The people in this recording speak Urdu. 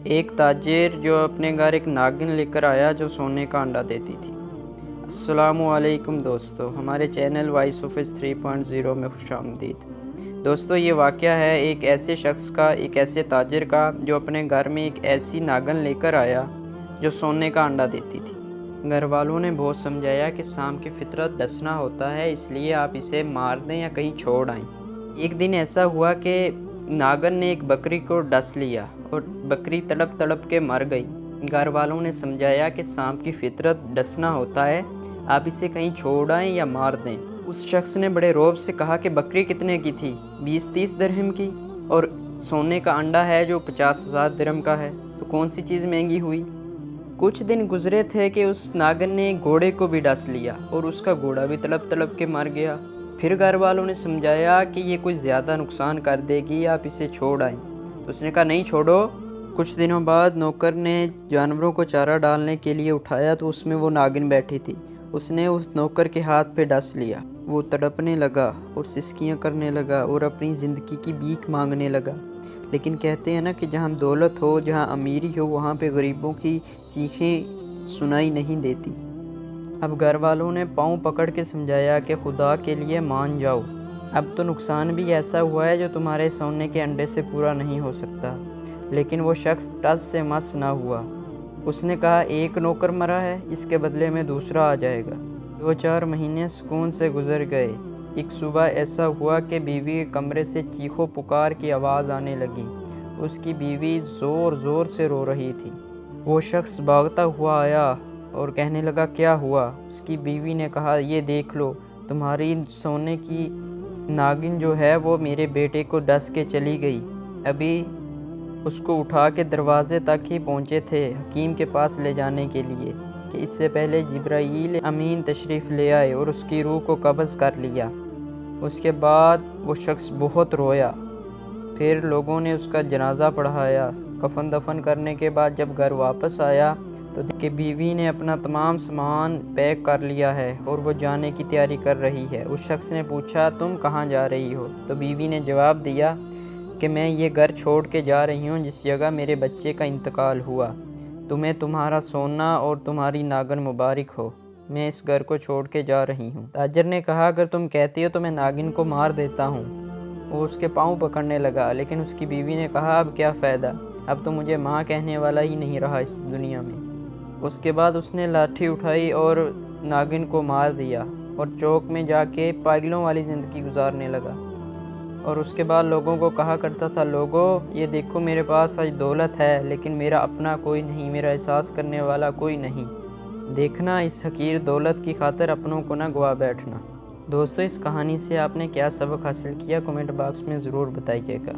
ایک تاجر جو اپنے گھر ایک ناگن لے کر آیا جو سونے کا انڈا دیتی تھی۔ السلام علیکم دوستو، ہمارے چینل وائس آف 3.0 میں خوش آمدید۔ دوستو، یہ واقعہ ہے ایک ایسے شخص کا، ایک ایسے تاجر کا جو اپنے گھر میں ایک ایسی ناگن لے کر آیا جو سونے کا انڈا دیتی تھی۔ گھر والوں نے بہت سمجھایا کہ سام کی فطرت ڈسنا ہوتا ہے، اس لیے آپ اسے مار دیں یا کہیں چھوڑ آئیں۔ ایک دن ایسا ہوا کہ ناگن نے ایک بکری کو ڈس لیا اور بکری تڑپ تڑپ کے مر گئی۔ گھر والوں نے سمجھایا کہ سانپ کی فطرت ڈسنا ہوتا ہے، آپ اسے کہیں چھوڑ آئیں یا مار دیں۔ اس شخص نے بڑے رعب سے کہا کہ بکری کتنے کی تھی؟ 20-30 درہم کی، اور سونے کا انڈا ہے جو 50,000 درہم کا ہے، تو کون سی چیز مہنگی ہوئی؟ کچھ دن گزرے تھے کہ اس ناگن نے ایک گھوڑے کو بھی ڈس لیا اور اس کا گھوڑا بھی تڑپ تڑپ کے مر گیا۔ پھر گھر والوں نے سمجھایا کہ یہ کچھ زیادہ نقصان کر دے گی، آپ اسے چھوڑ آئیں، تو اس نے کہا نہیں چھوڑو۔ کچھ دنوں بعد نوکر نے جانوروں کو چارہ ڈالنے کے لیے اٹھایا تو اس میں وہ ناگن بیٹھی تھی۔ اس نے اس نوکر کے ہاتھ پہ ڈس لیا، وہ تڑپنے لگا اور سسکیاں کرنے لگا اور اپنی زندگی کی بھیک مانگنے لگا۔ لیکن کہتے ہیں نا کہ جہاں دولت ہو، جہاں امیری ہو، وہاں پہ غریبوں کی چیخیں سنائی نہیں دیتی۔ اب گھر والوں نے پاؤں پکڑ کے سمجھایا کہ خدا کے لیے مان جاؤ، اب تو نقصان بھی ایسا ہوا ہے جو تمہارے سونے کے انڈے سے پورا نہیں ہو سکتا۔ لیکن وہ شخص ٹس سے مس نہ ہوا۔ اس نے کہا ایک نوکر مرا ہے، اس کے بدلے میں دوسرا آ جائے گا۔ 2-4 مہینے سکون سے گزر گئے۔ ایک صبح ایسا ہوا کہ بیوی کے کمرے سے چیخو پکار کی آواز آنے لگی۔ اس کی بیوی زور زور سے رو رہی تھی۔ وہ شخص بھاگتا ہوا آیا اور کہنے لگا کیا ہوا؟ اس کی بیوی نے کہا یہ دیکھ لو، تمہاری سونے کی ناگن جو ہے وہ میرے بیٹے کو ڈس کے چلی گئی۔ ابھی اس کو اٹھا کے دروازے تک ہی پہنچے تھے حکیم کے پاس لے جانے کے لیے کہ اس سے پہلے جبرائیل امین تشریف لے آئے اور اس کی روح کو قبض کر لیا۔ اس کے بعد وہ شخص بہت رویا۔ پھر لوگوں نے اس کا جنازہ پڑھایا۔ کفن دفن کرنے کے بعد جب گھر واپس آیا تو کہ بیوی نے اپنا تمام سامان پیک کر لیا ہے اور وہ جانے کی تیاری کر رہی ہے۔ اس شخص نے پوچھا تم کہاں جا رہی ہو؟ تو بیوی نے جواب دیا کہ میں یہ گھر چھوڑ کے جا رہی ہوں جس جگہ میرے بچے کا انتقال ہوا۔ تمہیں تمہارا سونا اور تمہاری ناگن مبارک ہو، میں اس گھر کو چھوڑ کے جا رہی ہوں۔ تاجر نے کہا اگر تم کہتی ہو تو میں ناگن کو مار دیتا ہوں۔ وہ اس کے پاؤں پکڑنے لگا، لیکن اس کی بیوی نے کہا اب کیا فائدہ، اب تو مجھے ماں کہنے والا ہی نہیں رہا اس دنیا میں۔ اس کے بعد اس نے لاٹھی اٹھائی اور ناگن کو مار دیا اور چوک میں جا کے پاگلوں والی زندگی گزارنے لگا۔ اور اس کے بعد لوگوں کو کہا کرتا تھا لوگوں یہ دیکھو میرے پاس آج دولت ہے لیکن میرا اپنا کوئی نہیں، میرا احساس کرنے والا کوئی نہیں۔ دیکھنا اس حقیر دولت کی خاطر اپنوں کو نہ گوا بیٹھنا۔ دوستو، اس کہانی سے آپ نے کیا سبق حاصل کیا؟ کمنٹ باکس میں ضرور بتائیے گا۔